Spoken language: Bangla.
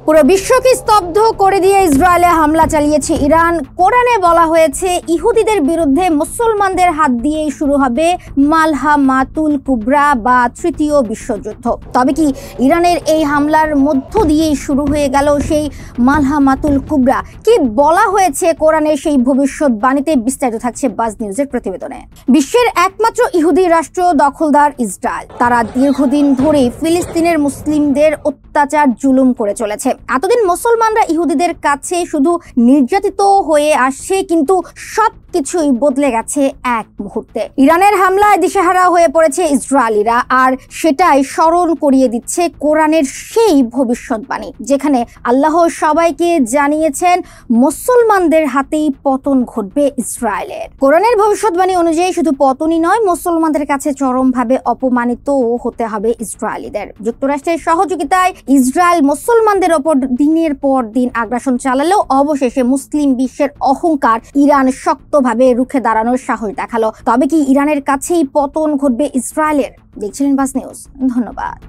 পুরো বিশ্বকে স্তব্ধ করে দিয়ে ইসরায়েলে হামলা চালিয়েছে ইরান। কোরআনে বলা হয়েছে ইহুদিদের বিরুদ্ধে মুসলমানদের হাত দিয়েই শুরু হবে মালহামাতুল কুবরা বা তৃতীয় বিশ্বযুদ্ধ। তবে কি ইরানের এই হামলার মধ্য দিয়েই শুরু হয়ে গেল সেই মালহামাতুল কুবরা? কি বলা হয়েছে কোরআনের সেই ভবিষ্যৎবাণীতে? বিস্তারিত থাকছে বাজ নিউজের প্রতিবেদনে। বিশ্বের একমাত্র ইহুদি রাষ্ট্র দখলদার ইসরায়েল, তারা দীর্ঘদিন ধরে ফিলিস্তিনের মুসলিমদের অত্যাচার জুলুম করে চলেছে। এতদিন মুসলমানরা ইহুদিদের কাছে শুধু নির্যাতিত হয়ে আসছে, কিন্তু সবকিছুই বদলে গেছে এক মুহূর্তে। ইরানের হামলায় দিশেহারা হয়ে পড়েছে ইসরায়েলিরা, আর সেটাই স্মরণ করিয়ে দিচ্ছে কোরআনের সেই ভবিষ্যৎবাণী, যেখানে আল্লাহ সবাইকে জানিয়েছেন মুসলমানদের হাতেই পতন ঘটবে ইসরায়েলের। কোরআনের ভবিষ্যৎবাণী অনুযায়ী শুধু পতনই নয়, মুসলমানদের কাছে চরমভাবে অপমানিত হতে হবে ইসরায়েলিদের। যুক্তরাষ্ট্রের সহযোগিতায় ইসরায়েল মুসলমানদের ওপর দিনের পর দিন আগ্রাসন চালালেও অবশেষে মুসলিম বিশ্বের অহংকার ইরান শক্তভাবে রুখে দাঁড়ানোর সাহস দেখালো। তবে কি ইরানের কাছেই পতন ঘটবে ইসরায়েলের? দেখছিলেন বাজ নিউজ। ধন্যবাদ।